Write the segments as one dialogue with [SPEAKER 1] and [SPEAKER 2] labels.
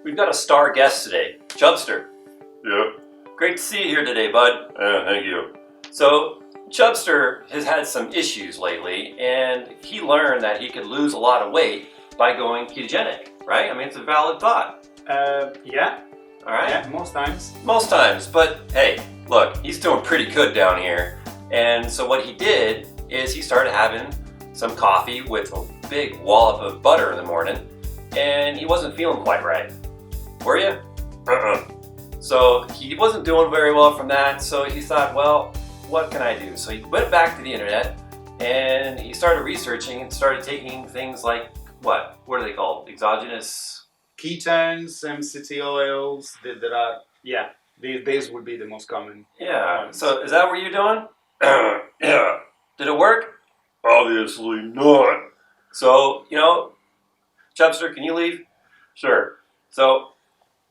[SPEAKER 1] We've got a star guest today, Chubster.
[SPEAKER 2] Yeah.
[SPEAKER 1] Great to see you here today, bud.
[SPEAKER 2] Thank you.
[SPEAKER 1] So, Chubster has had some issues lately, and he learned that he could lose a lot of weight by going ketogenic, right? I mean, it's a valid thought.
[SPEAKER 3] Yeah.
[SPEAKER 1] All right?
[SPEAKER 3] Yeah, most times.
[SPEAKER 1] Most times, but hey, look, he's doing pretty good down here. And so what he did is he started having some coffee with a big wallop of butter in the morning, and he wasn't feeling quite right. Were you? So he wasn't doing very well from that, so he thought, well, what can I do? So he went back to the internet and he started researching and started taking things like, what are they called? Exogenous?
[SPEAKER 3] Ketones, MCT oils, there are, yeah, these would be the most common.
[SPEAKER 1] Yeah, so is that what you're doing?
[SPEAKER 2] Yeah.
[SPEAKER 1] Did it work?
[SPEAKER 2] Obviously not.
[SPEAKER 1] So, Chubster, can you leave?
[SPEAKER 2] Sure.
[SPEAKER 1] So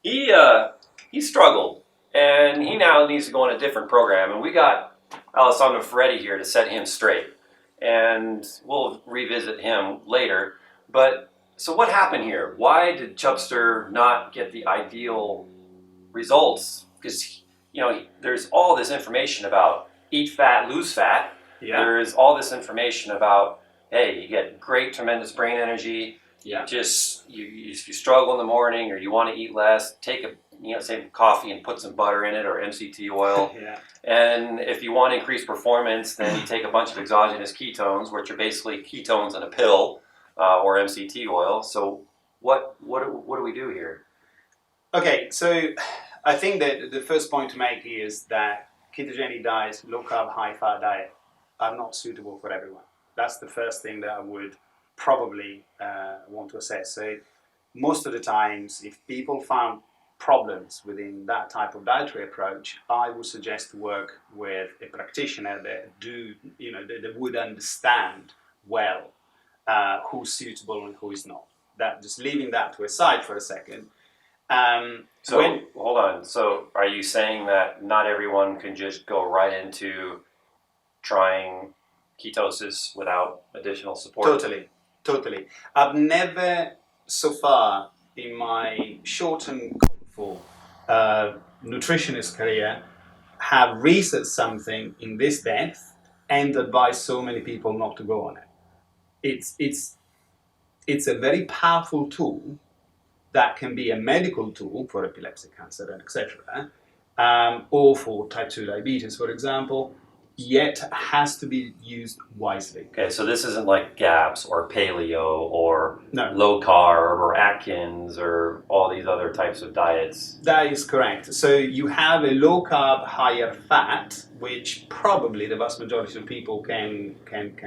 [SPEAKER 1] he struggled, and he now needs to go on a different program, and we got Alessandro Ferretti here to set him straight, and we'll revisit him later. But so what happened here? Why did Chubster not get the ideal results? Because there's all this information about eat fat, lose fat.
[SPEAKER 3] Yeah.
[SPEAKER 1] There is all this information about, hey, you get great, tremendous brain energy.
[SPEAKER 3] Yeah.
[SPEAKER 1] Just if you struggle in the morning or you want to eat less, take say coffee and put some butter in it or MCT oil.
[SPEAKER 3] Yeah.
[SPEAKER 1] And if you want to increase performance, then you take a bunch of exogenous ketones, which are basically ketones in a pill or MCT oil. So what do we do here?
[SPEAKER 3] Okay, so I think that the first point to make is that ketogenic diets, low carb, high fat diet are not suitable for everyone. That's the first thing that I would probably want to assess. So most of the times, if people found problems within that type of dietary approach, I would suggest to work with a practitioner that would understand well who's suitable and who is not. That just leaving that to a side for a second.
[SPEAKER 1] Hold on. So are you saying that not everyone can just go right into trying ketosis without additional support?
[SPEAKER 3] Totally. I've never, so far in my short and colorful nutritionist career, have researched something in this depth and advised so many people not to go on it. It's a very powerful tool that can be a medical tool for epilepsy, cancer, and etc., or for type 2 diabetes, for example, yet has to be used wisely.
[SPEAKER 1] Okay, so this isn't like GAPS or paleo or
[SPEAKER 3] No.
[SPEAKER 1] low carb or Atkins or all these other types of diets.
[SPEAKER 3] That is correct. So you have a low carb, higher fat, which probably the vast majority of people can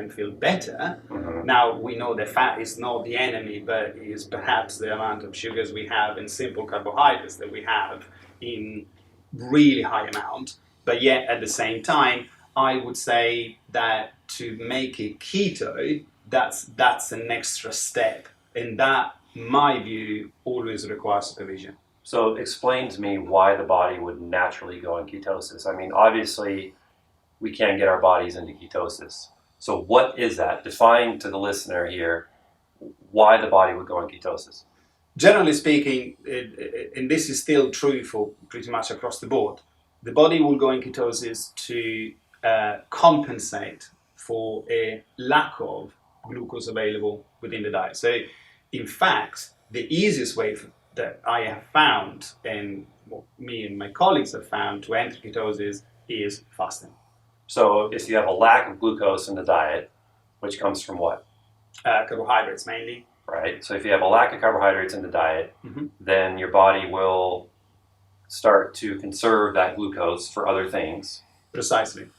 [SPEAKER 3] feel better.
[SPEAKER 1] Mm-hmm.
[SPEAKER 3] Now we know that fat is not the enemy, but is perhaps the amount of sugars we have and simple carbohydrates that we have in really high amount. But yet at the same time, I would say that to make it keto, that's an extra step, and that, in my view, always requires supervision.
[SPEAKER 1] So explain to me why the body would naturally go in ketosis. I mean, obviously, we can't get our bodies into ketosis. So what is that? Define to the listener here why the body would go in ketosis.
[SPEAKER 3] Generally speaking, and this is still true for pretty much across the board, the body will go in ketosis to compensate for a lack of glucose available within the diet. So, in fact, the easiest way that I have found, and what me and my colleagues have found to enter ketosis, is fasting.
[SPEAKER 1] So, if you have a lack of glucose in the diet, which comes from what?
[SPEAKER 3] Carbohydrates mainly.
[SPEAKER 1] Right. So, if you have a lack of carbohydrates in the diet,
[SPEAKER 3] Mm-hmm.
[SPEAKER 1] then your body will start to conserve that glucose for other things.
[SPEAKER 3] Precisely.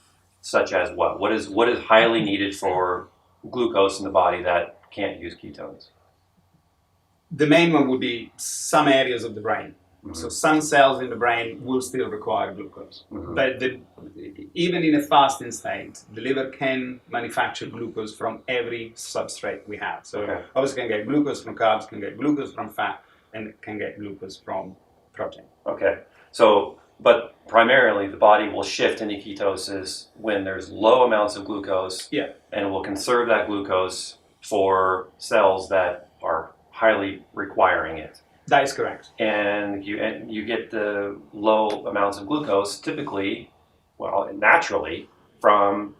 [SPEAKER 1] Such as what? What is highly needed for glucose in the body that can't use ketones?
[SPEAKER 3] The main one would be some areas of the brain.
[SPEAKER 1] Mm-hmm.
[SPEAKER 3] So some cells in the brain will still require glucose.
[SPEAKER 1] Mm-hmm.
[SPEAKER 3] But even in a fasting state, the liver can manufacture glucose from every substrate we have. So
[SPEAKER 1] Okay.
[SPEAKER 3] obviously can get glucose from carbs, can get glucose from fat, and can get glucose from protein.
[SPEAKER 1] Okay. So, but primarily the body will shift into ketosis when there's low amounts of glucose.
[SPEAKER 3] Yeah.
[SPEAKER 1] And will conserve that glucose for cells that are highly requiring it.
[SPEAKER 3] That is correct.
[SPEAKER 1] And you get the low amounts of glucose typically, well, naturally, from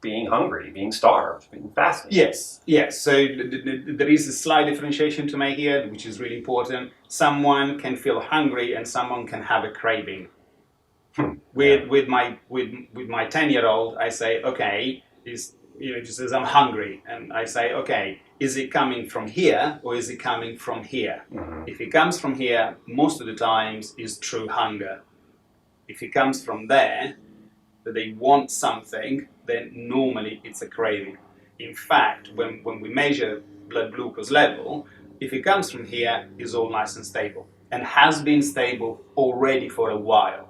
[SPEAKER 1] being hungry, being starved, being fasting.
[SPEAKER 3] Yes. So there is a slight differentiation to make here, which is really important. Someone can feel hungry and someone can have a craving. With my 10-year-old, I say, okay, just says I'm hungry, and I say, okay, is it coming from here or is it coming from here? If it comes from here, most of the times is true hunger. If it comes from there, that they want something, then normally it's a craving. In fact, when we measure blood glucose level, if it comes from here, it's all nice and stable, and has been stable already for a while.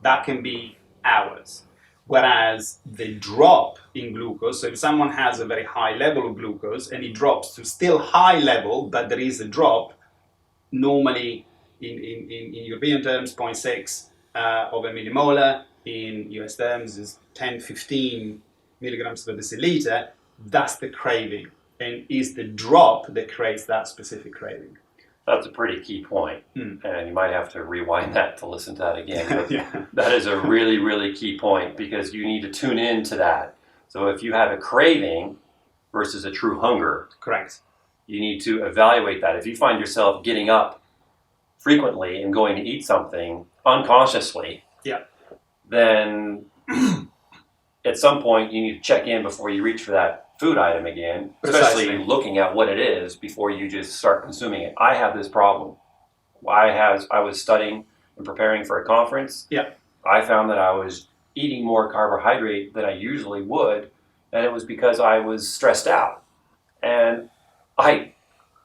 [SPEAKER 3] That can be hours. Whereas the drop in glucose, so if someone has a very high level of glucose and it drops to still high level, but there is a drop, normally in European terms, 0.6 of a millimolar, in US terms is 10-15 milligrams per deciliter, that's the craving. And is the drop that creates that specific craving.
[SPEAKER 1] That's a pretty key point. And you might have to rewind that to listen to that again. But
[SPEAKER 3] Yeah.
[SPEAKER 1] that is a really, really key point because you need to tune in to that. So if you have a craving versus a true hunger,
[SPEAKER 3] Correct.
[SPEAKER 1] you need to evaluate that. If you find yourself getting up frequently and going to eat something unconsciously, then at some point you need to check in before you reach for that food item again, especially
[SPEAKER 3] Precisely.
[SPEAKER 1] looking at what it is before you just start consuming it. I have this problem. I was studying and preparing for a conference. I found that I was eating more carbohydrate than I usually would, and it was because I was stressed out. And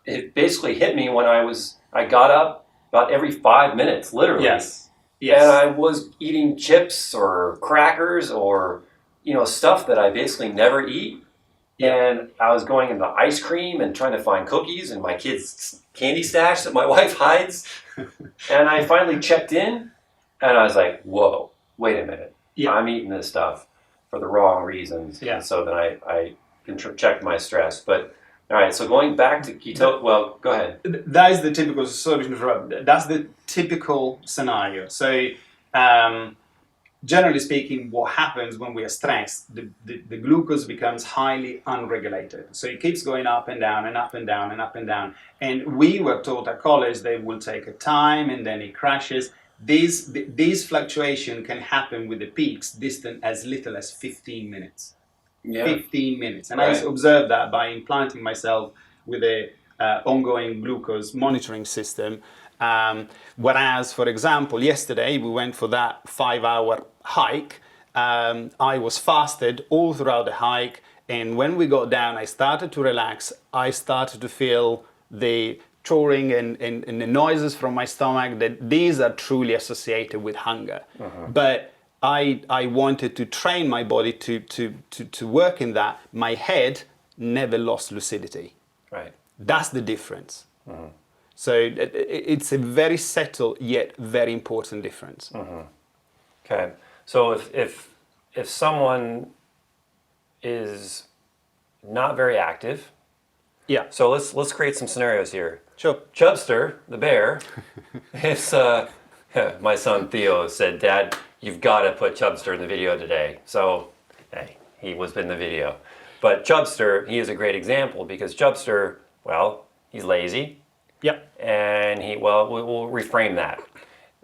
[SPEAKER 1] it basically hit me when I got up about every 5 minutes, literally.
[SPEAKER 3] Yes.
[SPEAKER 1] And I was eating chips or crackers or, stuff that I basically never eat. And I was going into ice cream and trying to find cookies in my kids' candy stash that my wife hides. And I finally checked in and I was like, whoa, wait a minute. I'm eating this stuff for the wrong reasons. And so then I can check my stress. But all right, so going back to keto, well, go ahead.
[SPEAKER 3] That is the typical, sorry to interrupt, that's the typical scenario. So, generally speaking, what happens when we are stressed, the glucose becomes highly unregulated. So it keeps going up and down and up and down and up and down. And we were taught at college they will take a time and then it crashes. These fluctuation can happen with the peaks distant as little as 15 minutes. 15 minutes. And I observed that by implanting myself with a ongoing glucose monitoring system. Whereas, for example, yesterday we went for that 5-hour hike. I was fasted all throughout the hike. And when we got down, I started to relax. I started to feel the churning and the noises from my stomach, that these are truly associated with hunger. But I wanted to train my body to work in that. My head never lost lucidity.
[SPEAKER 1] Right.
[SPEAKER 3] That's the difference. So it's a very subtle yet very important difference.
[SPEAKER 1] Okay. So if someone is not very active, so let's create some scenarios here.
[SPEAKER 3] Sure.
[SPEAKER 1] Chubster, the bear, it's my son Theo said, Dad, you've got to put Chubster in the video today. So, hey, he was in the video. But Chubster, he is a great example because Chubster, well, he's lazy. And we'll reframe that.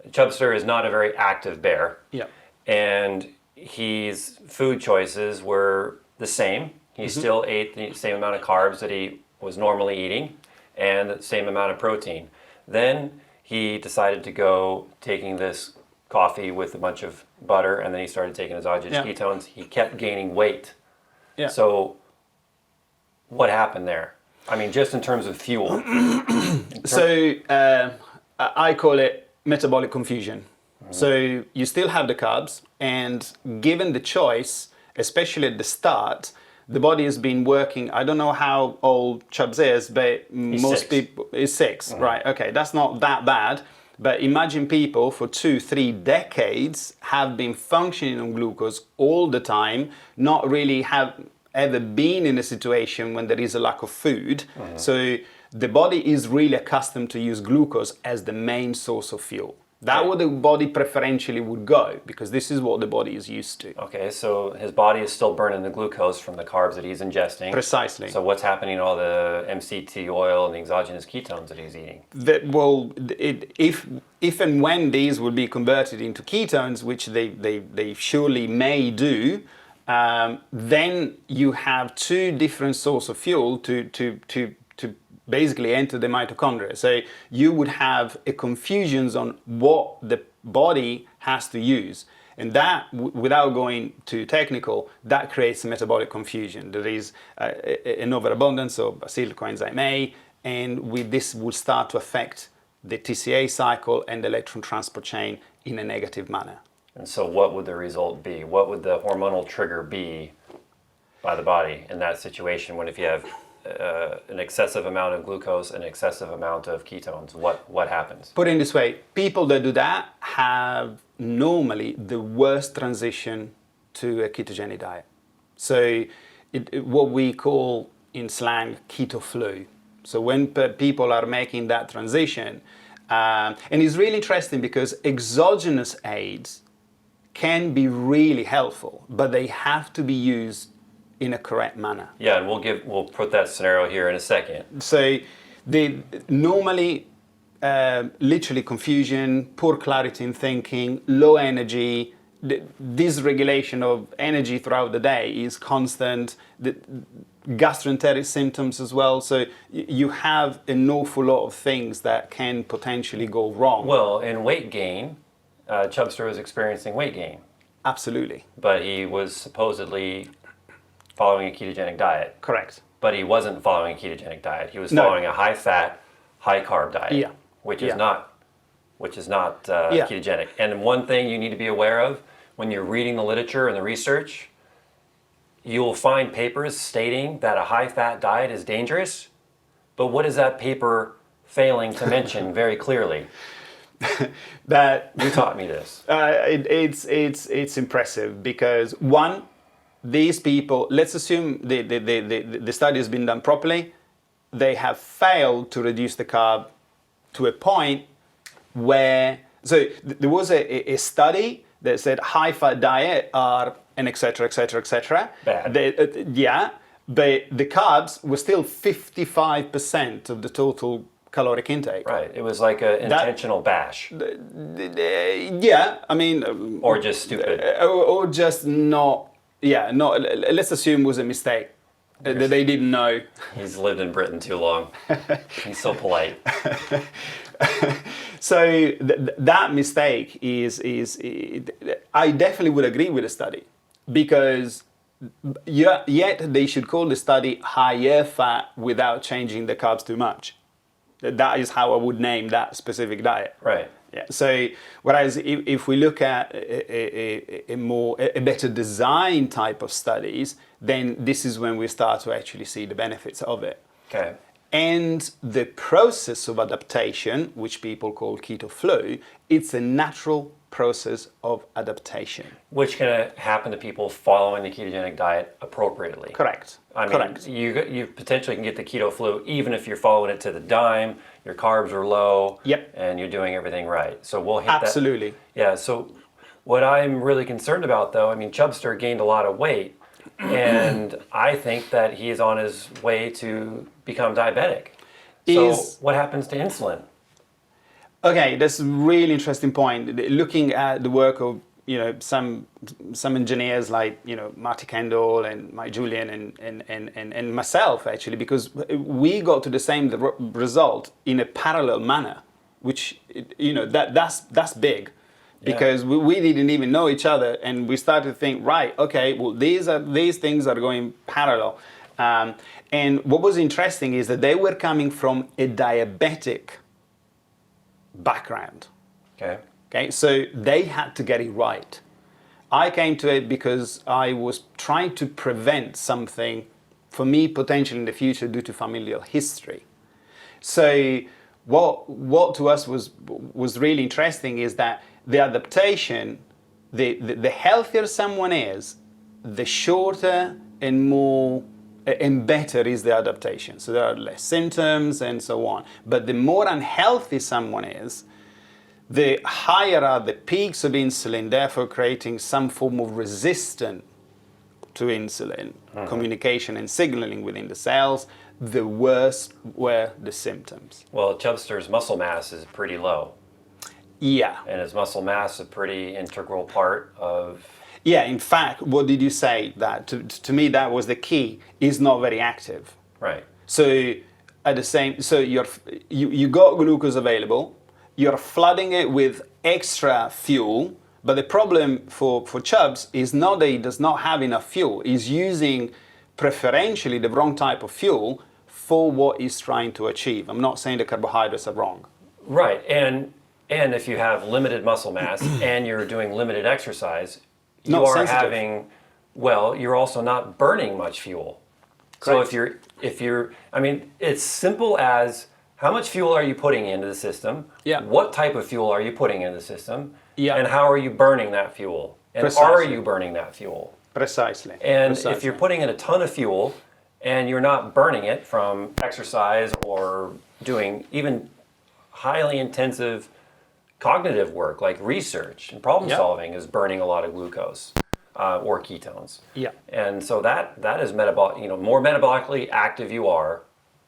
[SPEAKER 1] Chubster is not a very active bear. And his food choices were the same. He still ate the same amount of carbs that he was normally eating and the same amount of protein. Then he decided to go taking this coffee with a bunch of butter, and then he started taking exogenous ketones. He kept gaining weight. So what happened there? I mean, just in terms of fuel.
[SPEAKER 3] So I call it metabolic confusion. So you still have the carbs, and given the choice, especially at the start, the body has been working. I don't know how old Chubbs is, but most people is 6, right? Okay, that's not that bad. But imagine people for 2-3 decades have been functioning on glucose all the time, not really have ever been in a situation when there is a lack of food. So the body is really accustomed to use glucose as the main source of fuel. That's what the body preferentially would go, because this is what the body is used to.
[SPEAKER 1] Okay, so his body is still burning the glucose from the carbs that he's ingesting.
[SPEAKER 3] Precisely.
[SPEAKER 1] So what's happening to all the MCT oil and the exogenous ketones that he's eating?
[SPEAKER 3] If and when these will be converted into ketones, which they surely may do, then you have two different sources of fuel to basically enter the mitochondria. So you would have a confusion on what the body has to use. And that, without going too technical, that creates a metabolic confusion. There is an overabundance of acyl coenzyme A, and with this will start to affect the TCA cycle and the electron transport chain in a negative manner.
[SPEAKER 1] And so what would the result be? What would the hormonal trigger be by the body in that situation when if you have an excessive amount of glucose and excessive amount of ketones? What happens?
[SPEAKER 3] Put it this way, people that do that have normally the worst transition to a ketogenic diet. So what we call in slang keto flu. So when people are making that transition, and it's really interesting because exogenous aids can be really helpful, but they have to be used in a correct manner.
[SPEAKER 1] Yeah, and we'll put that scenario here in a second.
[SPEAKER 3] So they normally literally confusion, poor clarity in thinking, low energy, dysregulation of energy throughout the day is constant, the gastroenteric symptoms as well. So you have an awful lot of things that can potentially go wrong.
[SPEAKER 1] Well, in weight gain, Chubster was experiencing weight gain.
[SPEAKER 3] Absolutely.
[SPEAKER 1] But he was supposedly following a ketogenic diet.
[SPEAKER 3] Correct.
[SPEAKER 1] But he wasn't following a ketogenic diet. He was following a high-fat, high-carb diet, which is not ketogenic. And one thing you need to be aware of when you're reading the literature and the research, you will find papers stating that a high-fat diet is dangerous. But what is that paper failing to mention very clearly?
[SPEAKER 3] That
[SPEAKER 1] you taught me this.
[SPEAKER 3] It's impressive because one, these people, let's assume the study has been done properly, they have failed to reduce the carb to a point where, so there was a study that said high-fat diet are, and et cetera, et cetera, et cetera.
[SPEAKER 1] Bad.
[SPEAKER 3] But the carbs were still 55% of the total caloric intake.
[SPEAKER 1] Right, it was like an intentional bash.
[SPEAKER 3] Yeah, I mean...
[SPEAKER 1] Or just stupid.
[SPEAKER 3] Or just not... Yeah, no, let's assume it was a mistake that they didn't know.
[SPEAKER 1] He's lived in Britain too long. He's so polite.
[SPEAKER 3] So that mistake is I definitely would agree with the study, because yet they should call the study higher fat without changing the carbs too much. That is how I would name that specific diet.
[SPEAKER 1] Right.
[SPEAKER 3] Yeah. So whereas if we look at a better design type of studies, then this is when we start to actually see the benefits of it.
[SPEAKER 1] Okay.
[SPEAKER 3] And the process of adaptation, which people call keto flu, it's a natural process of adaptation.
[SPEAKER 1] Which can happen to people following the ketogenic diet appropriately.
[SPEAKER 3] Correct.
[SPEAKER 1] I mean,
[SPEAKER 3] Correct.
[SPEAKER 1] You potentially can get the keto flu even if you're following it to the dime, your carbs are low,
[SPEAKER 3] Yep.
[SPEAKER 1] and you're doing everything right. So we'll hit
[SPEAKER 3] Absolutely.
[SPEAKER 1] that. Yeah, so what I'm really concerned about though, I mean, Chubster gained a lot of weight, and I think that he is on his way to become diabetic. So what happens to insulin?
[SPEAKER 3] Okay, that's a really interesting point. Looking at the work of some engineers like Marty Kendall and Mike Julian and myself actually, because we got to the same result in a parallel manner, which that's big. Because we didn't even know each other, and we started to think, right, okay, well these things are going parallel. And what was interesting is that they were coming from a diabetic background. Okay, so they had to get it right. I came to it because I was trying to prevent something for me potentially in the future due to familial history. So what to us was really interesting is that the adaptation, the healthier someone is, the shorter and more and better is the adaptation. So there are less symptoms and so on. But the more unhealthy someone is, the higher are the peaks of insulin, therefore creating some form of resistance to insulin, communication and signaling within the cells, the worse were the symptoms.
[SPEAKER 1] Well, Chubster's muscle mass is pretty low.
[SPEAKER 3] Yeah.
[SPEAKER 1] And his muscle mass is a pretty integral part of...
[SPEAKER 3] Yeah, in fact, what did you say? That to me, that was the key. Is not very active.
[SPEAKER 1] Right.
[SPEAKER 3] So at the same, so you got glucose available. You're flooding it with extra fuel. But the problem for Chubbs is not that he does not have enough fuel. He's using preferentially the wrong type of fuel for what he's trying to achieve. I'm not saying the carbohydrates are wrong.
[SPEAKER 1] Right. And if you have limited muscle mass and you're doing limited exercise, you are having, well, you're also not burning much fuel.
[SPEAKER 3] Correct.
[SPEAKER 1] So if you're, I mean, it's simple as how much fuel are you putting into the system?
[SPEAKER 3] Yeah.
[SPEAKER 1] What type of fuel are you putting into the system?
[SPEAKER 3] Yeah.
[SPEAKER 1] And how are you burning that fuel? And
[SPEAKER 3] Precisely.
[SPEAKER 1] are you burning that fuel?
[SPEAKER 3] Precisely.
[SPEAKER 1] And
[SPEAKER 3] Precisely.
[SPEAKER 1] if you're putting in a ton of fuel and you're not burning it from exercise or doing even highly intensive cognitive work like research and problem solving is burning a lot of glucose or ketones.
[SPEAKER 3] Yeah.
[SPEAKER 1] And so that is metabolic, more metabolically active you are,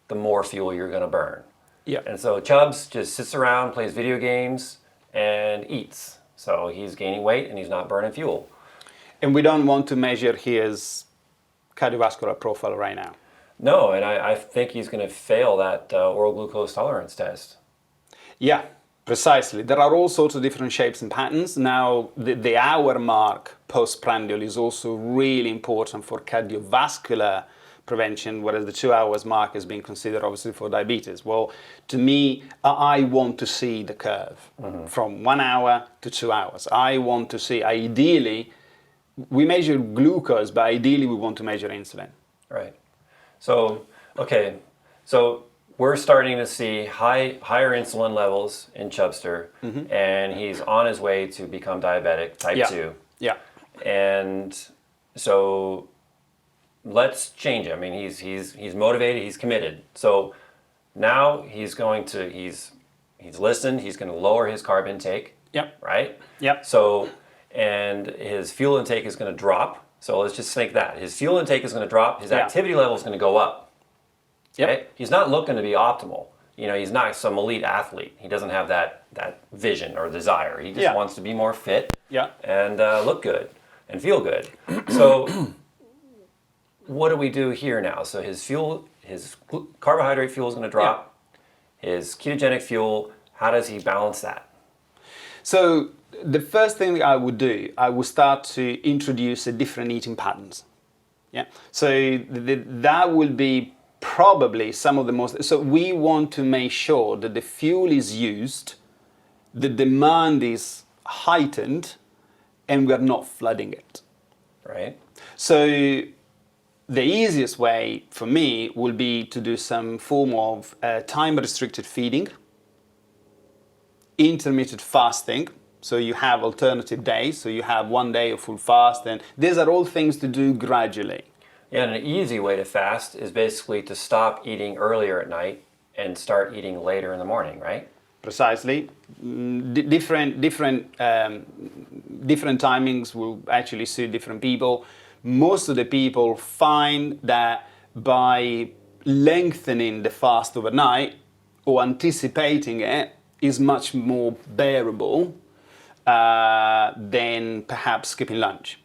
[SPEAKER 1] the more fuel you're going to burn.
[SPEAKER 3] Yeah.
[SPEAKER 1] And so Chubbs just sits around, plays video games, and eats. So he's gaining weight and he's not burning fuel.
[SPEAKER 3] And we don't want to measure his cardiovascular profile right now.
[SPEAKER 1] No, and I think he's going to fail that oral glucose tolerance test.
[SPEAKER 3] Yeah, precisely. There are all sorts of different shapes and patterns. Now, the hour mark postprandial is also really important for cardiovascular prevention, whereas the 2 hours mark is being considered obviously for diabetes. Well, to me, I want to see the curve from 1 hour to 2 hours. I want to see, ideally, we measure glucose, but ideally we want to measure insulin.
[SPEAKER 1] Right. So, okay, so we're starting to see higher insulin levels in Chubster, and he's on his way to become diabetic, type 2.
[SPEAKER 3] Yeah.
[SPEAKER 1] And so let's change it. I mean, he's motivated, he's committed. So now he's listened, he's going to lower his carb intake.
[SPEAKER 3] Yep.
[SPEAKER 1] Right?
[SPEAKER 3] Yep.
[SPEAKER 1] So, and his fuel intake is going to drop. So let's just think that. His fuel intake is going to drop, his activity level is going to go up.
[SPEAKER 3] Yep.
[SPEAKER 1] Okay? He's not looking to be optimal. He's not some elite athlete. He doesn't have that vision or desire. He just wants to be more fit and look good and feel good. So what do we do here now? So his carbohydrate fuel is going to drop. His ketogenic fuel, how does he balance that?
[SPEAKER 3] So the first thing I would do, I would start to introduce different eating patterns. Yeah. So that will be probably some of the most. So we want to make sure that the fuel is used, the demand is heightened, and we are not flooding it.
[SPEAKER 1] Right.
[SPEAKER 3] So the easiest way for me will be to do some form of time-restricted feeding, intermittent fasting. So you have alternative days. So you have 1 day of full fast, and these are all things to do gradually.
[SPEAKER 1] Yeah, and an easy way to fast is basically to stop eating earlier at night and start eating later in the morning, right?
[SPEAKER 3] Precisely. Different timings will actually suit different people. Most of the people find that by lengthening the fast overnight or anticipating it is much more bearable than perhaps skipping lunch.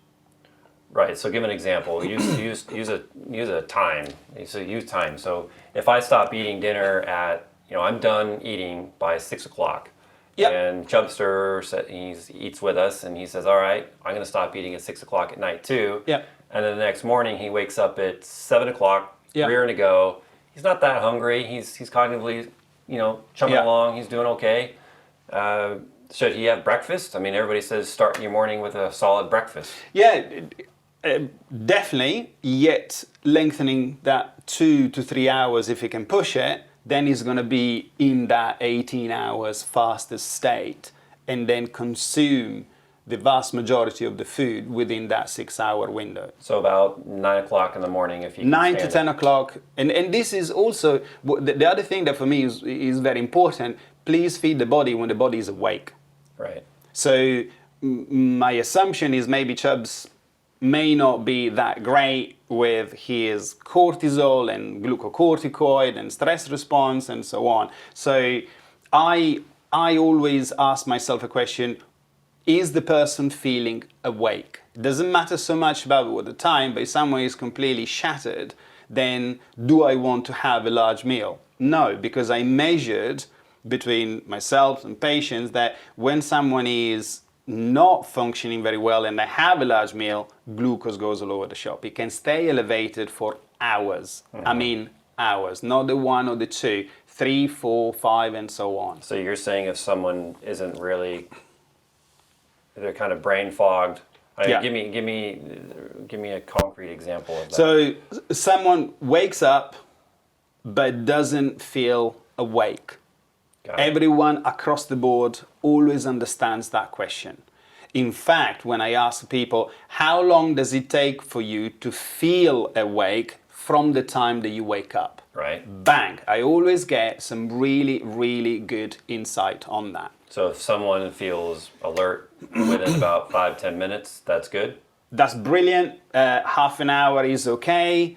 [SPEAKER 1] Right. So give an example. Use a time. So use time. So if I stop eating dinner at, I'm done eating by 6 o'clock.
[SPEAKER 3] Yep.
[SPEAKER 1] And Chubster he eats with us, and he says, "All right, I'm going to stop eating at 6 o'clock at night too."
[SPEAKER 3] Yep.
[SPEAKER 1] And then the next morning he wakes up at 7 o'clock,
[SPEAKER 3] Yep.
[SPEAKER 1] rearing to go. He's not that hungry. He's cognitively, chumming
[SPEAKER 3] Yep.
[SPEAKER 1] along. He's doing okay. Should he have breakfast? I mean, everybody says start your morning with a solid breakfast.
[SPEAKER 3] Yeah, definitely. Yet lengthening that 2 to 3 hours, if you can push it, then he's going to be in that 18 hours fasted state and then consume the vast majority of the food within that 6-hour window.
[SPEAKER 1] So about 9 o'clock in the morning, if you can
[SPEAKER 3] 9 to
[SPEAKER 1] stand
[SPEAKER 3] 10
[SPEAKER 1] it.
[SPEAKER 3] o'clock. And this is also, the other thing that for me is very important, please feed the body when the body is awake.
[SPEAKER 1] Right.
[SPEAKER 3] So my assumption is maybe Chubbs may not be that great with his cortisol and glucocorticoid and stress response and so on. So I always ask myself a question, is the person feeling awake? It doesn't matter so much about what the time, but if someone is completely shattered, then do I want to have a large meal? No, because I measured between myself and patients that when someone is not functioning very well and they have a large meal, glucose goes all over the shop. It can stay elevated for hours. I mean hours, not the 1 or the 2, 3, 4, 5, and so on.
[SPEAKER 1] So you're saying if someone isn't really, they're kind of brain fogged.
[SPEAKER 3] Yeah.
[SPEAKER 1] Give me a concrete example of that.
[SPEAKER 3] So someone wakes up but doesn't feel awake.
[SPEAKER 1] Got it.
[SPEAKER 3] Everyone across the board always understands that question. In fact, when I ask people, how long does it take for you to feel awake from the time that you wake up?
[SPEAKER 1] Right.
[SPEAKER 3] Bang! I always get some really, really good insight on that.
[SPEAKER 1] So if someone feels alert within about 5-10 minutes, that's good.
[SPEAKER 3] That's brilliant. Half an hour is okay.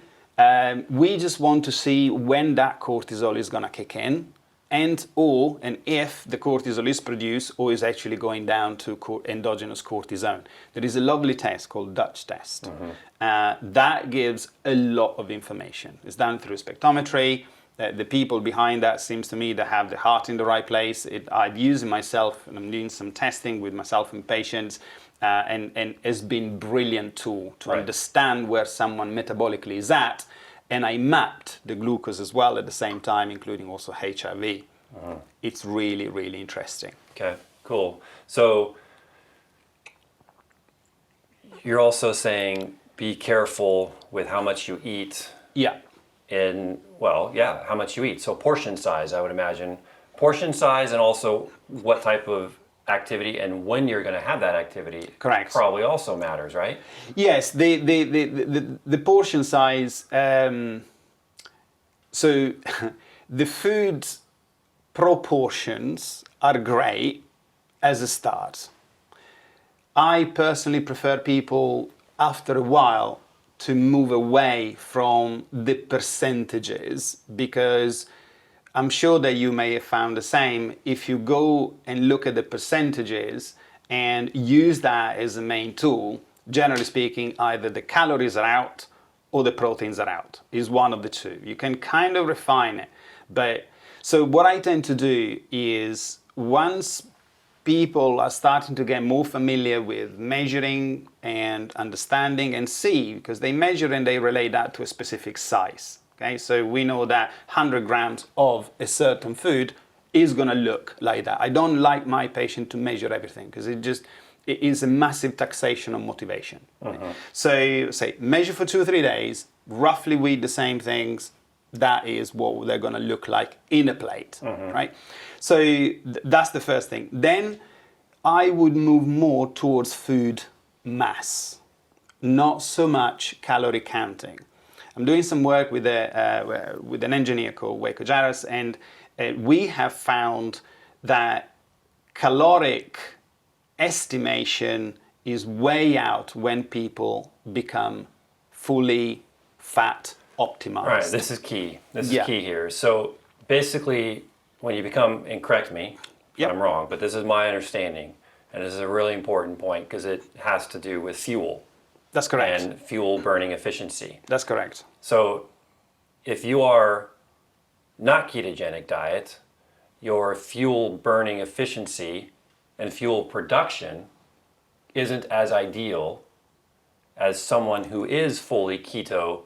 [SPEAKER 3] We just want to see when that cortisol is going to kick in. And if the cortisol is produced or is actually going down to endogenous cortisone. There is a lovely test called Dutch test. That gives a lot of information. It's done through spectrometry. The people behind that seems to me to have the heart in the right place. I've used it myself, and I'm doing some testing with myself and patients, and it's been brilliant tool to understand where someone metabolically is at. And I mapped the glucose as well at the same time, including also HRV. It's really, really interesting.
[SPEAKER 1] Okay, cool. So you're also saying be careful with how much you eat.
[SPEAKER 3] Yeah.
[SPEAKER 1] How much you eat. So portion size, I would imagine. Portion size and also what type of activity and when you're going to have that activity.
[SPEAKER 3] Correct.
[SPEAKER 1] Probably also matters, right?
[SPEAKER 3] Yes, the portion size. So the food proportions are great as a start. I personally prefer people after a while to move away from the percentages, because I'm sure that you may have found the same. If you go and look at the percentages and use that as a main tool, generally speaking, either the calories are out or the proteins are out. Is one of the two. You can kind of refine it. But so what I tend to do is, once people are starting to get more familiar with measuring and understanding and see, because they measure and they relate that to a specific size. Okay, so we know that 100 grams of a certain food is going to look like that. I don't like my patient to measure everything, because it is a massive taxation on motivation. Right? So say measure for 2 or 3 days, roughly weigh the same things. That is what they're going to look like in a plate, right? So that's the first thing. Then I would move more towards food mass, not so much calorie counting. I'm doing some work with an engineer called Waco Jaros, and we have found that caloric estimation is way out when people become fully fat optimized.
[SPEAKER 1] Right, this is key. This is key here. So basically, when you become, and correct me if I'm wrong, but this is my understanding, and this is a really important point because it has to do with fuel.
[SPEAKER 3] That's correct.
[SPEAKER 1] And fuel burning efficiency.
[SPEAKER 3] That's correct.
[SPEAKER 1] So if you are not ketogenic diet, your fuel burning efficiency and fuel production isn't as ideal as someone who is fully keto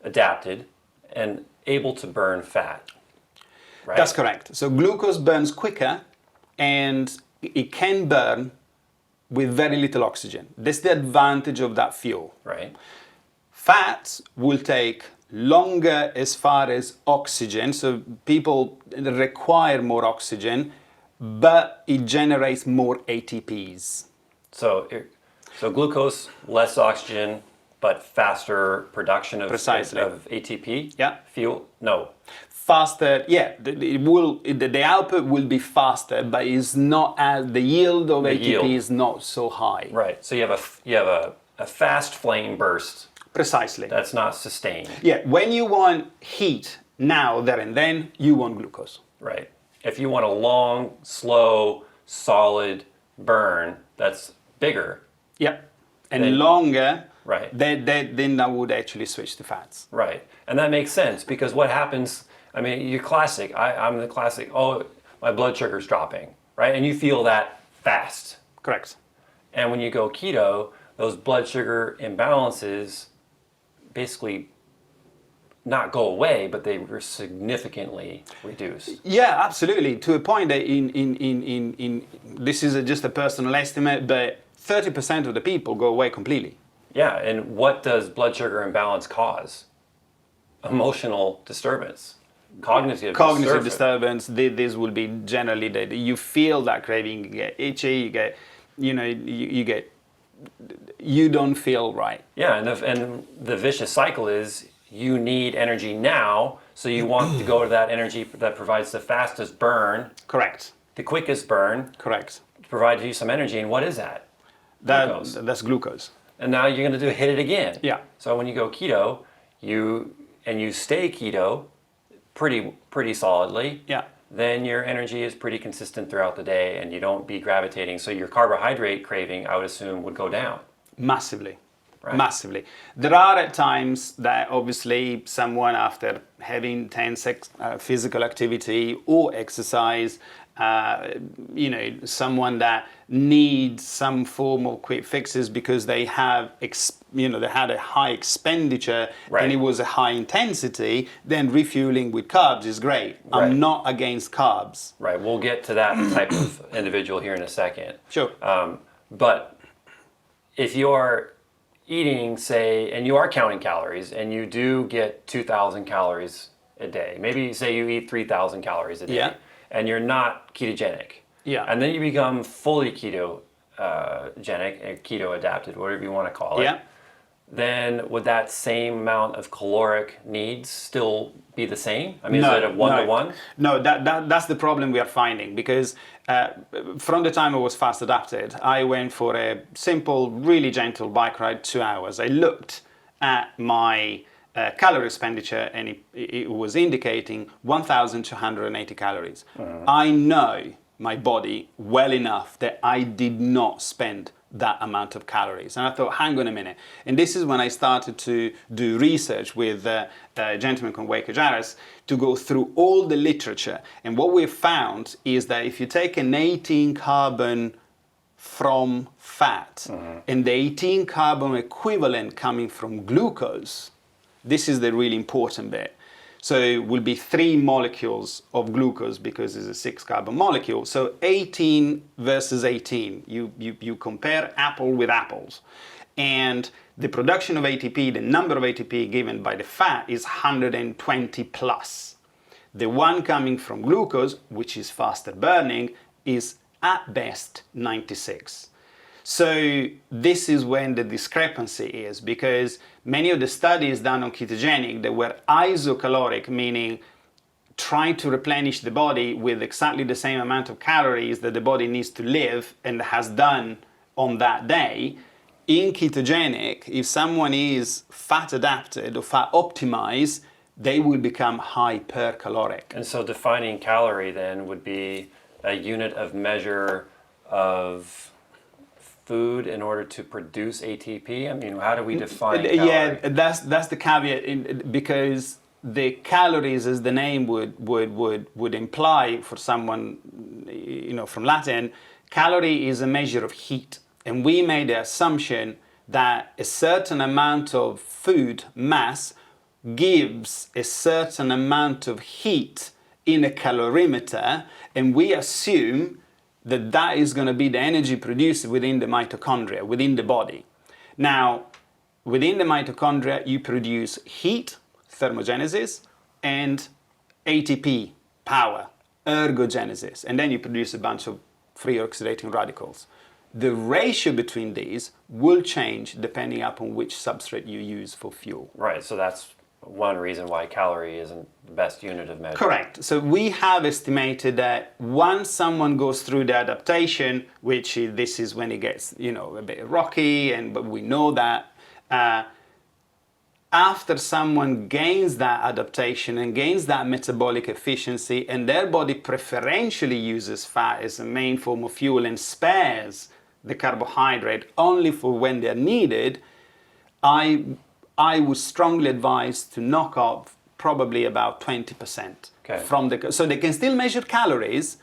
[SPEAKER 1] adapted and able to burn fat. Right?
[SPEAKER 3] That's correct. So glucose burns quicker, and it can burn with very little oxygen. That's the advantage of that fuel.
[SPEAKER 1] Right.
[SPEAKER 3] Fats will take longer as far as oxygen, so people require more oxygen, but it generates more ATPs.
[SPEAKER 1] So glucose, less oxygen, but faster production of
[SPEAKER 3] Precisely.
[SPEAKER 1] of ATP.
[SPEAKER 3] Yeah.
[SPEAKER 1] Fuel. No.
[SPEAKER 3] Faster, yeah, the output will be faster, but it's not as the yield of ATP
[SPEAKER 1] yield.
[SPEAKER 3] is not so high.
[SPEAKER 1] Right. So you have a fast flame burst
[SPEAKER 3] Precisely.
[SPEAKER 1] that's not sustained.
[SPEAKER 3] Yeah, when you want heat now, there and then, you want glucose.
[SPEAKER 1] Right. If you want a long, slow, solid burn that's bigger.
[SPEAKER 3] Yeah, and
[SPEAKER 1] Then-
[SPEAKER 3] longer.
[SPEAKER 1] Right.
[SPEAKER 3] Then I would actually switch to fats.
[SPEAKER 1] Right. And that makes sense because what happens, I mean, you're classic. I'm the classic, oh, my blood sugar's dropping, right? And you feel that fast.
[SPEAKER 3] Correct.
[SPEAKER 1] And when you go keto, those blood sugar imbalances basically not go away, but they were significantly reduced.
[SPEAKER 3] Yeah, absolutely. To a point that in this is just a personal estimate, but 30% of the people go away completely.
[SPEAKER 1] Yeah, and what does blood sugar imbalance cause? Emotional disturbance, cognitive
[SPEAKER 3] disturbance. This will be generally that you feel that craving, you get itchy, you get, you don't feel right.
[SPEAKER 1] Yeah, and the vicious cycle is you need energy now, so you want to go to that energy that provides the fastest burn,
[SPEAKER 3] Correct.
[SPEAKER 1] the quickest burn,
[SPEAKER 3] Correct.
[SPEAKER 1] to provide you some energy. And what is that? Glucose.
[SPEAKER 3] That's glucose.
[SPEAKER 1] And now you're going to hit it again.
[SPEAKER 3] Yeah.
[SPEAKER 1] So when you go keto, you stay keto pretty solidly.
[SPEAKER 3] Yeah.
[SPEAKER 1] Then your energy is pretty consistent throughout the day, and you don't be gravitating. So your carbohydrate craving, I would assume, would go down.
[SPEAKER 3] Massively.
[SPEAKER 1] Right.
[SPEAKER 3] Massively. There are at times that obviously someone after having intense physical activity or exercise, someone that needs some form of quick fixes because they have, they had a high expenditure
[SPEAKER 1] Right.
[SPEAKER 3] and it was a high intensity, then refueling with carbs is great.
[SPEAKER 1] Right.
[SPEAKER 3] I'm not against carbs.
[SPEAKER 1] Right. We'll get to that type of individual here in a second.
[SPEAKER 3] Sure.
[SPEAKER 1] But if you're eating, say, and you are counting calories, and you do get 2,000 calories a day, maybe say you eat 3,000 calories a day,
[SPEAKER 3] Yeah.
[SPEAKER 1] and you're not ketogenic,
[SPEAKER 3] Yeah.
[SPEAKER 1] and then you become fully ketogenic, keto adapted, whatever you want to call it,
[SPEAKER 3] Yeah.
[SPEAKER 1] then would that same amount of caloric needs still be the same? I mean, is it a one-to-one?
[SPEAKER 3] No, that's the problem we are finding because from the time I was fast adapted, I went for a simple, really gentle bike ride, 2 hours. I looked at my calorie expenditure and it was indicating 1,280 calories. I know my body well enough that I did not spend that amount of calories. And I thought, hang on a minute. And this is when I started to do research with a gentleman called Wake Jaras to go through all the literature. And what we found is that if you take an 18 carbon from fat and the 18 carbon equivalent coming from glucose, this is the really important bit. So it will be 3 molecules of glucose because it's a 6 carbon molecule. So 18 versus 18, you compare apple with apples. And the production of ATP, the number of ATP given by the fat is 120 plus. The one coming from glucose, which is faster burning, is at best 96. So this is when the discrepancy is, because many of the studies done on ketogenic that were isocaloric, meaning trying to replenish the body with exactly the same amount of calories that the body needs to live and has done on that day. In ketogenic, if someone is fat adapted or fat optimized, they will become hypercaloric.
[SPEAKER 1] And so defining calorie then would be a unit of measure of food in order to produce ATP? I mean, how do we define calorie?
[SPEAKER 3] Yeah, that's the caveat, because the calories, as the name would imply for someone, from Latin, calorie is a measure of heat. And we made the assumption that a certain amount of food mass gives a certain amount of heat in a calorimeter, and we assume that is going to be the energy produced within the mitochondria, within the body. Now, within the mitochondria, you produce heat, thermogenesis, and ATP, power, ergogenesis, and then you produce a bunch of free oxidating radicals. The ratio between these will change depending upon which substrate you use for fuel.
[SPEAKER 1] Right, so that's one reason why calorie isn't the best unit of measure.
[SPEAKER 3] Correct. So we have estimated that once someone goes through the adaptation, this is when it gets, a bit rocky, but we know that after someone gains that adaptation and gains that metabolic efficiency, and their body preferentially uses fat as a main form of fuel and spares the carbohydrate only for when they're needed, I would strongly advise to knock off probably about 20% from so they can still measure calories,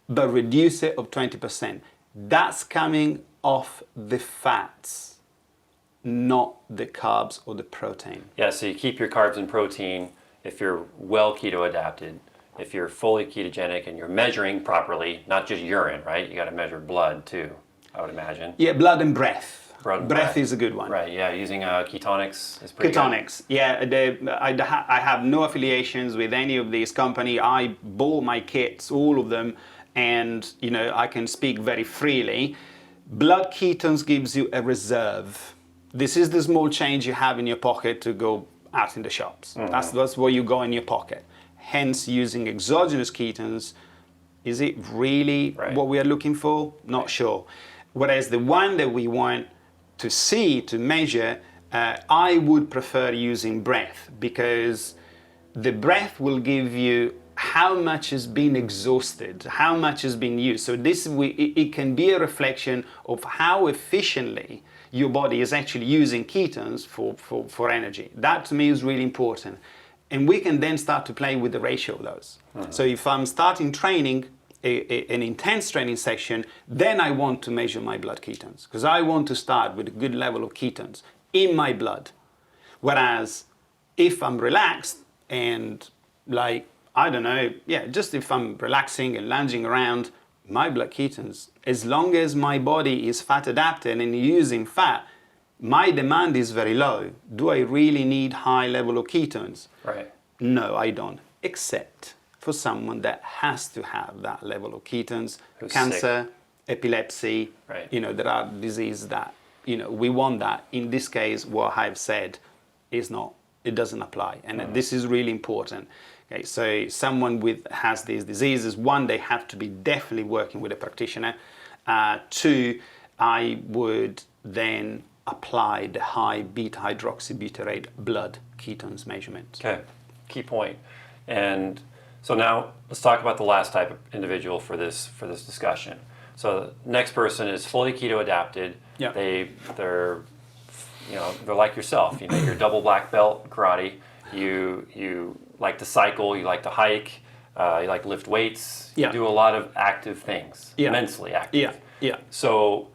[SPEAKER 3] but reduce it of 20%. That's coming off the fats, not the carbs or the protein.
[SPEAKER 1] Yeah, so you keep your carbs and protein if you're well keto adapted. If you're fully ketogenic and you're measuring properly, not just urine, right? You got to measure blood too, I would imagine.
[SPEAKER 3] Yeah, blood and breath.
[SPEAKER 1] Breath
[SPEAKER 3] is a good one.
[SPEAKER 1] Right, yeah, using ketonics is pretty
[SPEAKER 3] Ketonics,
[SPEAKER 1] good.
[SPEAKER 3] Yeah. I have no affiliations with any of these companies. I bought my kits, all of them, and I can speak very freely. Blood ketones gives you a reserve. This is the small change you have in your pocket to go out in the shops. Mm-hmm. That's what you got in your pocket. Hence, using exogenous ketones, is it really what we are looking for? Not sure. Whereas the one that we want to see, to measure, I would prefer using breath, because the breath will give you how much has been exhausted, how much has been used. So it can be a reflection of how efficiently your body is actually using ketones for energy. That to me is really important. And we can then start to play with the ratio of those. Mm-hmm. So if I'm starting training, an intense training session, then I want to measure my blood ketones, because I want to start with a good level of ketones in my blood. Whereas if I'm relaxed and just if I'm relaxing and lounging around, my blood ketones, as long as my body is fat adapted and using fat, my demand is very low. Do I really need high level of ketones?
[SPEAKER 1] Right.
[SPEAKER 3] No, I don't, except for someone that has to have that level of ketones,
[SPEAKER 1] who's
[SPEAKER 3] cancer,
[SPEAKER 1] sick.
[SPEAKER 3] Epilepsy, there are diseases that, we want that. In this case, what I've said is not, it doesn't apply. And this is really important. Okay, so someone has these diseases, one, they have to be definitely working with a practitioner. Two, I would then apply the high beta hydroxybutyrate blood ketones measurement.
[SPEAKER 1] Okay, key point. And so now let's talk about the last type of individual for this discussion. So the next person is fully keto adapted.
[SPEAKER 3] Yeah.
[SPEAKER 1] They're like yourself. You're double black belt karate. You like to cycle. You like to hike. You like to lift weights.
[SPEAKER 3] Yeah.
[SPEAKER 1] You do a lot of active things.
[SPEAKER 3] Yeah.
[SPEAKER 1] Immensely active.
[SPEAKER 3] Yeah. Yeah.
[SPEAKER 1] So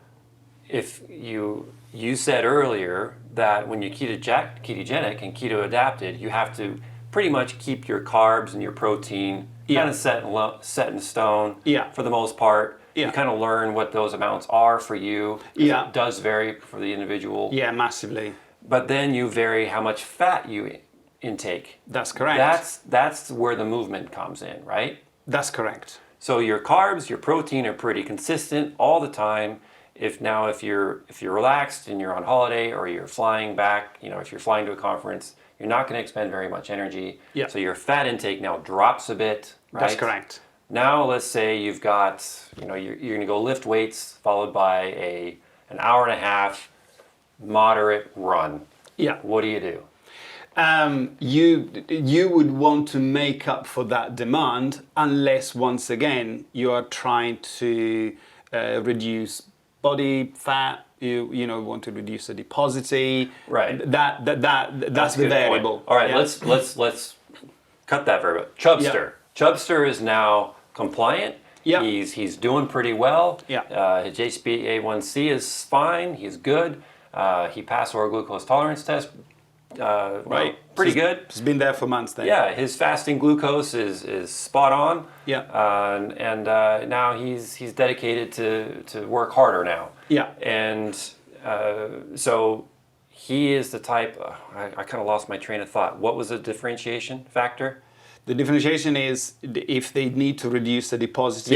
[SPEAKER 1] if you said earlier that when you're ketogenic and keto adapted, you have to pretty much keep your carbs and your protein kind of set in stone for the most part.
[SPEAKER 3] Yeah.
[SPEAKER 1] You kind of learn what those amounts are for you.
[SPEAKER 3] Yeah.
[SPEAKER 1] It does vary for the individual.
[SPEAKER 3] Yeah, massively.
[SPEAKER 1] But then you vary how much fat you intake.
[SPEAKER 3] That's correct.
[SPEAKER 1] That's where the movement comes in, right?
[SPEAKER 3] That's correct.
[SPEAKER 1] So your carbs, your protein are pretty consistent all the time. If you're relaxed and you're on holiday or you're flying back, if you're flying to a conference, you're not going to expend very much energy.
[SPEAKER 3] Yeah.
[SPEAKER 1] So your fat intake now drops a bit, right?
[SPEAKER 3] That's correct.
[SPEAKER 1] Now let's say you've got, you're going to go lift weights followed by an hour and a half moderate run.
[SPEAKER 3] Yeah.
[SPEAKER 1] What do you do?
[SPEAKER 3] You would want to make up for that demand, unless once again you are trying to reduce body fat. You want to reduce the adiposity.
[SPEAKER 1] Right.
[SPEAKER 3] That's the variable.
[SPEAKER 1] Point. All right. Yeah. Let's cut that variable. Chubster. Yeah. Chubster is now compliant.
[SPEAKER 3] Yeah.
[SPEAKER 1] He's doing pretty well.
[SPEAKER 3] Yeah.
[SPEAKER 1] His HbA1c is fine. He's good. He passed oral glucose tolerance test. Right. Pretty good.
[SPEAKER 3] He's been there for months then.
[SPEAKER 1] Yeah. His fasting glucose is spot on.
[SPEAKER 3] Yeah.
[SPEAKER 1] And now he's dedicated to work harder now.
[SPEAKER 3] Yeah.
[SPEAKER 1] And so he is the type. I kind of lost my train of thought. What was the differentiation factor?
[SPEAKER 3] The differentiation is if they need to reduce the adiposity.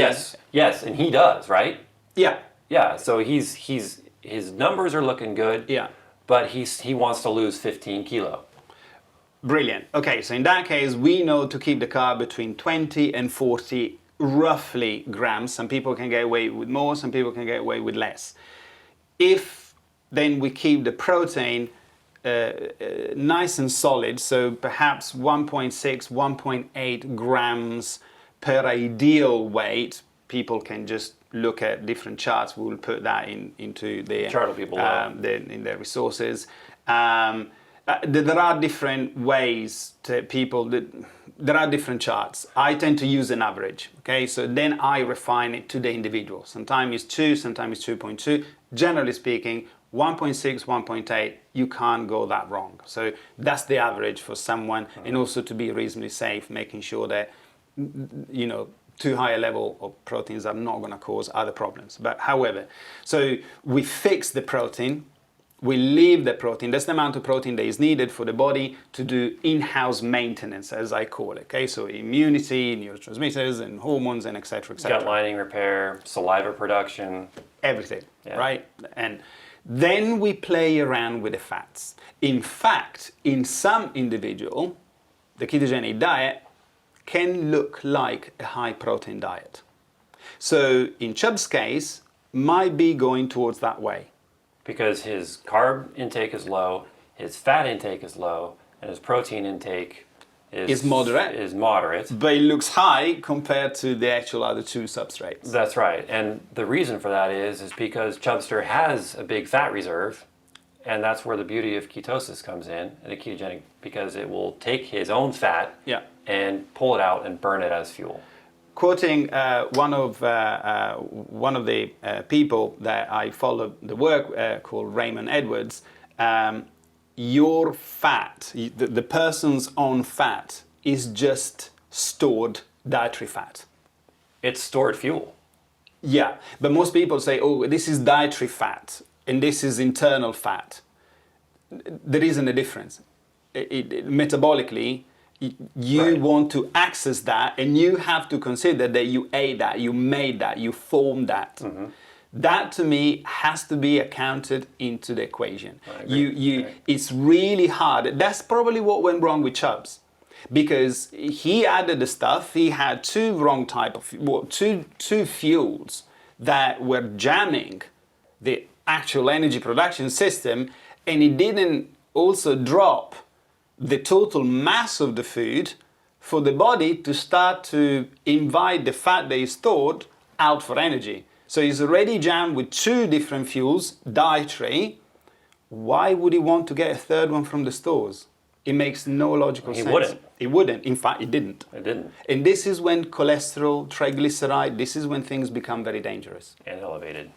[SPEAKER 1] Yes, and he does, right?
[SPEAKER 3] Yeah.
[SPEAKER 1] Yeah, so his numbers are looking good.
[SPEAKER 3] Yeah.
[SPEAKER 1] But he wants to lose 15 kilo.
[SPEAKER 3] Brilliant. Okay, so in that case, we know to keep the carb between 20 and 40 roughly grams. Some people can get away with more, some people can get away with less. If then we keep the protein nice and solid, so perhaps 1.6, 1.8 grams per ideal weight, people can just look at different charts. We will put that into the
[SPEAKER 1] chart will be below.
[SPEAKER 3] In their resources. There are different ways to people. There are different charts. I tend to use an average. Okay, so then I refine it to the individual. Sometimes it's 2, sometimes it's 2.2. Generally speaking, 1.6, 1.8, you can't go that wrong. So that's the average for someone, and also to be reasonably safe, making sure that too high a level of proteins are not going to cause other problems. But however, so we fix the protein, we leave the protein. That's the amount of protein that is needed for the body to do in-house maintenance, as I call it. Okay, so immunity, neurotransmitters, and hormones, and etc.
[SPEAKER 1] Gut lining repair, saliva production,
[SPEAKER 3] everything, right? And then we play around with the fats. In fact, in some individual, the ketogenic diet can look like a high protein diet. So in Chub's case, might be going towards that way.
[SPEAKER 1] Because his carb intake is low, his fat intake is low, and his protein intake is moderate.
[SPEAKER 3] But it looks high compared to the actual other two substrates.
[SPEAKER 1] That's right. And the reason for that is because Chubster has a big fat reserve, and that's where the beauty of ketosis comes in, and the ketogenic, because it will take his own fat and pull it out and burn it as fuel.
[SPEAKER 3] Quoting one of the people that I follow the work called Raymond Edwards, your fat, the person's own fat, is just stored dietary fat.
[SPEAKER 1] It's stored fuel.
[SPEAKER 3] Yeah, but most people say, oh, this is dietary fat and this is internal fat. There isn't a difference. Metabolically, you want to access that, and you have to consider that you ate that, you made that, you formed that. Mm-hmm. That to me has to be accounted into the equation. It's really hard. That's probably what went wrong with Chubs, because he added the stuff. He had two fuels that were jamming the actual energy production system, and he didn't also drop the total mass of the food for the body to start to invite the fat that is stored out for energy. So he's already jammed with two different fuels, dietary. Why would he want to get a third one from the stores? It makes no logical sense. He wouldn't. In fact, it didn't.
[SPEAKER 1] It didn't.
[SPEAKER 3] And this is when cholesterol, triglyceride, this is when things become very dangerous.
[SPEAKER 1] And elevated.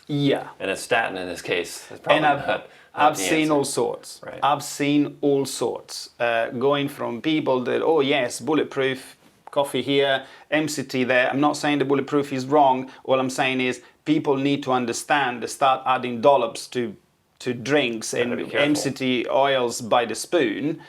[SPEAKER 3] Yeah.
[SPEAKER 1] And a statin in this case is probably
[SPEAKER 3] I've seen all sorts.
[SPEAKER 1] Right.
[SPEAKER 3] I've seen all sorts. Going from people that, oh yes, bulletproof coffee here, MCT there. I'm not saying the bulletproof is wrong. All I'm saying is people need to understand to start adding dollops to drinks and MCT oils by the spoon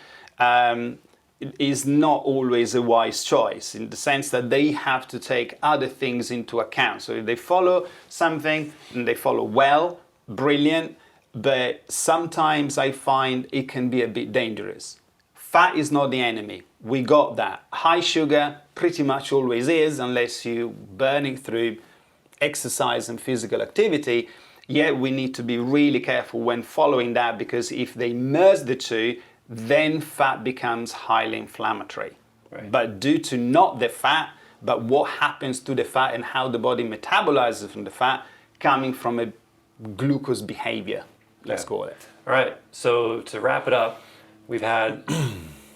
[SPEAKER 3] is not always a wise choice, in the sense that they have to take other things into account. So if they follow something and they follow well, brilliant. But sometimes I find it can be a bit dangerous. Fat is not the enemy. We got that. High sugar pretty much always is, unless you burn it through exercise and physical activity. Yet we need to be really careful when following that, because if they merge the two, then fat becomes highly inflammatory. Right. But due to not the fat, but what happens to the fat and how the body metabolizes from the fat, coming from a glucose behavior. Let's call it.
[SPEAKER 1] All right. So to wrap it up, we've had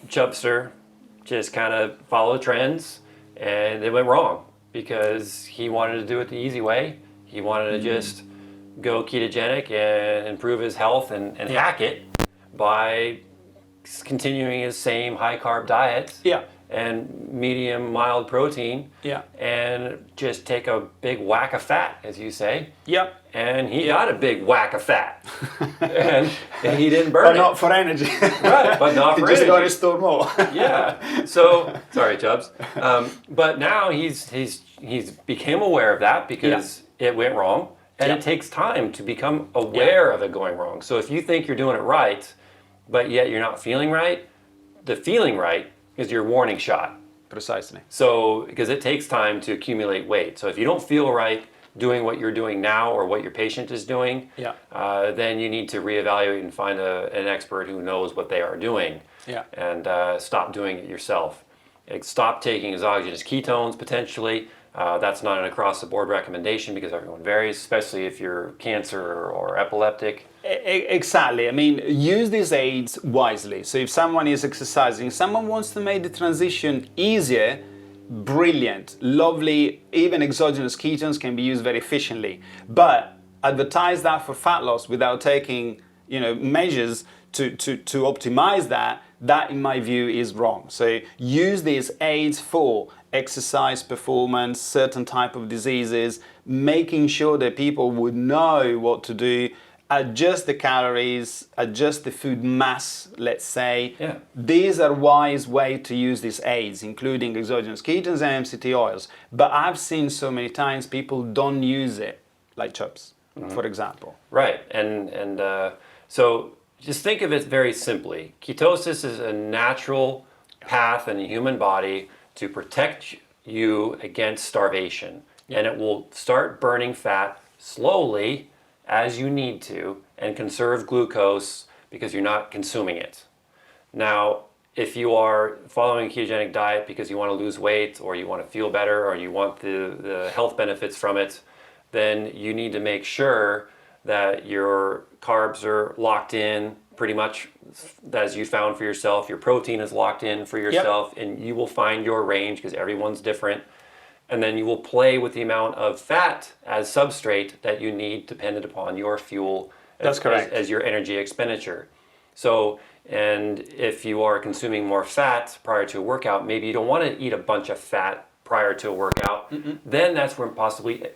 [SPEAKER 1] Chubster just kind of follow trends, and it went wrong because he wanted to do it the easy way. He wanted to just go ketogenic and improve his health and hack it by continuing his same high carb diet. Yeah. And medium mild protein. Yeah. And just take a big whack of fat, as you say. Yep. And he got a big whack of fat. and he didn't burn it.
[SPEAKER 3] But not for energy.
[SPEAKER 1] Right, but not for energy.
[SPEAKER 3] He just got to store more.
[SPEAKER 1] Yeah. So, sorry, Chubs. But now he's became aware of that because it went wrong. And it takes time to become aware of it going wrong. So if you think you're doing it right, but yet you're not feeling right, the feeling right is your warning shot.
[SPEAKER 3] Precisely.
[SPEAKER 1] So, because it takes time to accumulate weight. So if you don't feel right doing what you're doing now or what your patient is doing, then you need to reevaluate and find an expert who knows what they are doing. And stop doing it yourself. Stop taking exogenous ketones potentially. That's not an across-the-board recommendation because everyone varies, especially if you're cancer or epileptic.
[SPEAKER 3] Exactly. I mean, use these aids wisely. So if someone is exercising, someone wants to make the transition easier, brilliant, lovely. Even exogenous ketones can be used very efficiently. But advertise that for fat loss without taking, measures to optimize that in my view is wrong. So use these aids for exercise performance, certain type of diseases, making sure that people would know what to do, adjust the calories, adjust the food mass, let's say. These are wise ways to use these aids, including exogenous ketones and MCT oils. But I've seen so many times people don't use it, like Chubs, for example.
[SPEAKER 1] Right, and so just think of it very simply. Ketosis is a natural path in the human body to protect you against starvation. And it will start burning fat slowly as you need to and conserve glucose because you're not consuming it. Now, if you are following a ketogenic diet because you want to lose weight or you want to feel better or you want the health benefits from it, then you need to make sure that your carbs are locked in pretty much as you found for yourself. Your protein is locked in for yourself, and you will find your range because everyone's different. And then you will play with the amount of fat as substrate that you need dependent upon your fuel as your energy expenditure. So, and if you are consuming more fat prior to a workout, maybe you don't want to eat a bunch of fat prior to a workout, then that's when possibly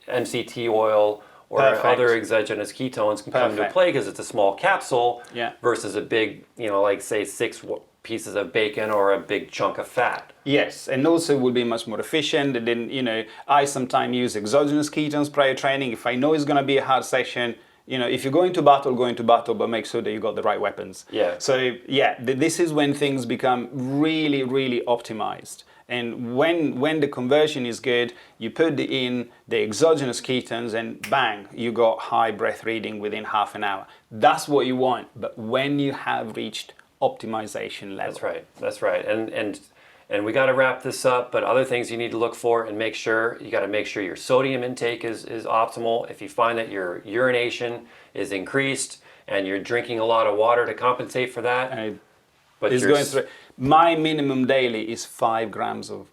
[SPEAKER 1] MCT oil or other exogenous ketones can come into play because it's a small capsule versus a big, like say 6 pieces of bacon or a big chunk of fat.
[SPEAKER 3] Yes, and also will be much more efficient. And then, I sometimes use exogenous ketones prior training. If I know it's going to be a hard session, if you're going to battle, but make sure that you got the right weapons. So this is when things become really, really optimized. And when the conversion is good, you put in the exogenous ketones and bang, you got high breath reading within half an hour. That's what you want. But when you have reached optimization level.
[SPEAKER 1] That's right. And we got to wrap this up, but other things you need to look for and you got to make sure your sodium intake is optimal. If you find that your urination is increased and you're drinking a lot of water to compensate for that.
[SPEAKER 3] My minimum daily is 5 grams of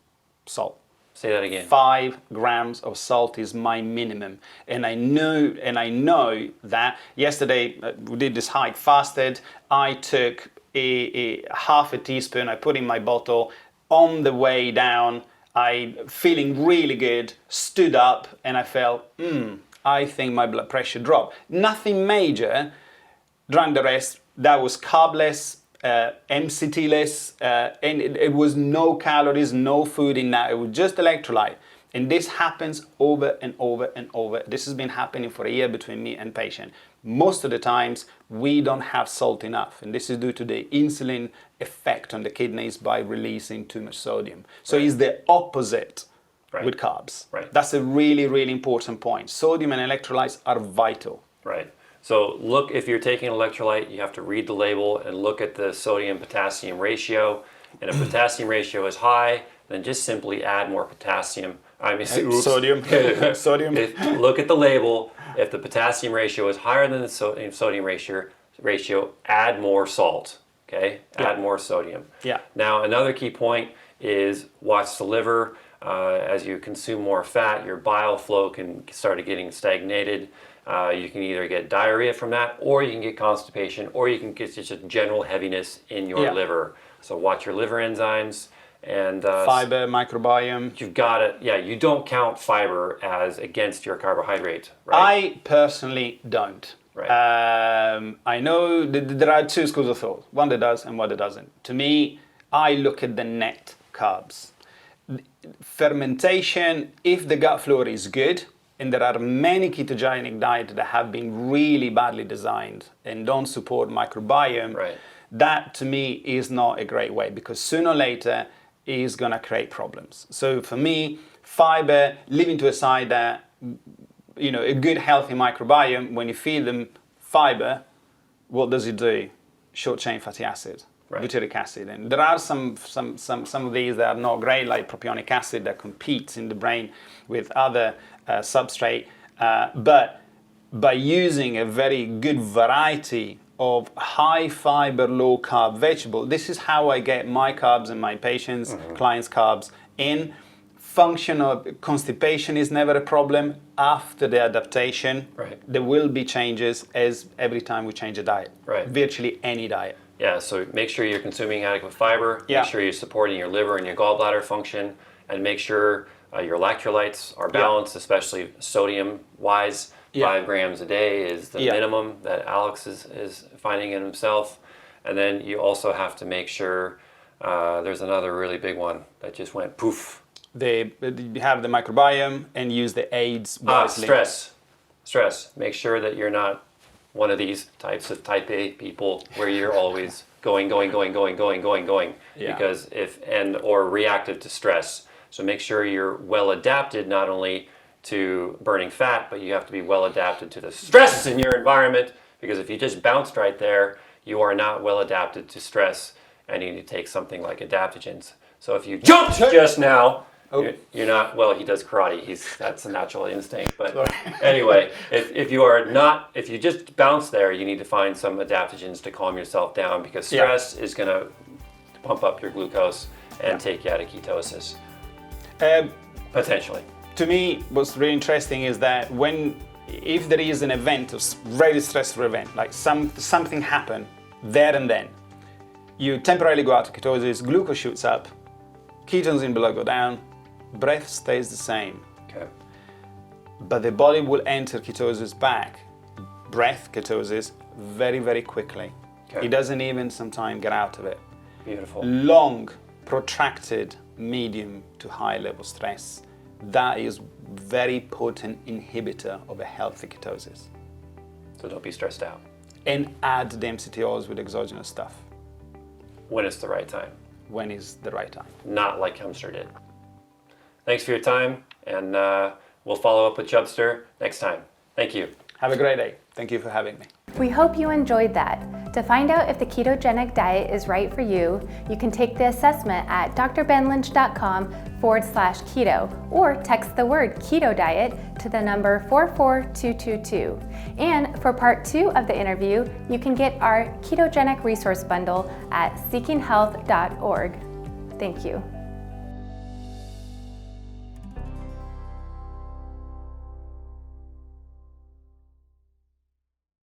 [SPEAKER 3] salt.
[SPEAKER 1] Say that again.
[SPEAKER 3] 5 grams of salt is my minimum. And I know that yesterday we did this hike, fasted. I took a half a teaspoon, I put in my bottle. On the way down, I feeling really good, stood up and I felt, I think my blood pressure dropped. Nothing major, drank the rest. That was carbless, MCT-less, and it was no calories, no food in that. It was just electrolyte. And this happens over and over and over. This has been happening for a year between me and patient. Most of the times, we don't have salt enough. And this is due to the insulin effect on the kidneys by releasing too much sodium. So it's the opposite with carbs. That's a really, really important point. Sodium and electrolytes are vital.
[SPEAKER 1] So look, if you're taking electrolyte, you have to read the label and look at the sodium-potassium ratio. And if potassium ratio is high, then just simply add more potassium.
[SPEAKER 3] Sodium.
[SPEAKER 1] Look at the label. If the potassium ratio is higher than the sodium ratio, add more salt. Add more sodium. Now, another key point is watch the liver. As you consume more fat, your bile flow can start getting stagnated. You can either get diarrhea from that, or you can get constipation, or you can get just a general heaviness in your liver. So watch your liver enzymes. And
[SPEAKER 3] fiber, microbiome.
[SPEAKER 1] You've got it. You don't count fiber as against your carbohydrate,
[SPEAKER 3] I personally don't. I know there are 2 schools of thought, one that does and one that doesn't. To me, I look at the net carbs. Fermentation, if the gut flora is good, and there are many ketogenic diets that have been really badly designed and don't support microbiome,
[SPEAKER 1] Right.
[SPEAKER 3] that to me is not a great way, because sooner or later is going to create problems. So for me, fiber, leaving to aside that, a good healthy microbiome, when you feed them fiber, what does it do? Short chain fatty acid,
[SPEAKER 1] Right.
[SPEAKER 3] butyric acid, and there are some of these that are not great, like propionic acid, that competes in the brain with other substrate. But by using a very good variety of high fiber, low carb vegetable, this is how I get my carbs and my patients, clients' carbs in. Function of constipation is never a problem after the adaptation.
[SPEAKER 1] Right.
[SPEAKER 3] There will be changes as every time we change a diet.
[SPEAKER 1] Right.
[SPEAKER 3] Virtually any diet.
[SPEAKER 1] Yeah, so make sure you're consuming adequate fiber,
[SPEAKER 3] Yeah.
[SPEAKER 1] make sure you're supporting your liver and your gallbladder function, and make sure your electrolytes are balanced, especially sodium-wise.
[SPEAKER 3] Yeah.
[SPEAKER 1] 5 grams a day is the minimum that Alex is finding in himself. And then you also have to make sure, there's another really big one that just went poof.
[SPEAKER 3] They have the microbiome and use the aids wisely.
[SPEAKER 1] Stress. Make sure that you're not one of these types of type A people where you're always going.
[SPEAKER 3] Yeah.
[SPEAKER 1] Because or reactive to stress. So make sure you're well adapted not only to burning fat, but you have to be well adapted to the stress in your environment, because if you just bounced right there, you are not well adapted to stress, and you need to take something like adaptogens. So if you jumped just now, you're not, well, he does karate, that's a natural instinct, but anyway, if you just bounce there, you need to find some adaptogens to calm yourself down, because stress is going to pump up your glucose and take you out of ketosis. Potentially.
[SPEAKER 3] To me, what's really interesting is that if there is an event, a very stressful event, like something happened there and then, you temporarily go out of ketosis, glucose shoots up, ketones in blood go down, breath stays the same.
[SPEAKER 1] Okay.
[SPEAKER 3] But the body will enter ketosis back, breath ketosis, very, very quickly.
[SPEAKER 1] Okay.
[SPEAKER 3] It doesn't even sometimes get out of it.
[SPEAKER 1] Beautiful.
[SPEAKER 3] Long, protracted, medium to high level stress, that is very potent inhibitor of a healthy ketosis.
[SPEAKER 1] So don't be stressed out.
[SPEAKER 3] And add the MCTOs with exogenous stuff.
[SPEAKER 1] When it's the right time.
[SPEAKER 3] When is the right time.
[SPEAKER 1] Not like Chubster did. Thanks for your time, and we'll follow up with Chubster next time. Thank you.
[SPEAKER 3] Have a great day. Thank you for having me.
[SPEAKER 4] We hope you enjoyed that. To find out if the ketogenic diet is right for you, you can take the assessment at drbenlynch.com/keto or text the word keto diet to the number 44222. And for part 2 of the interview, you can get our ketogenic resource bundle at seekinghealth.org. Thank you.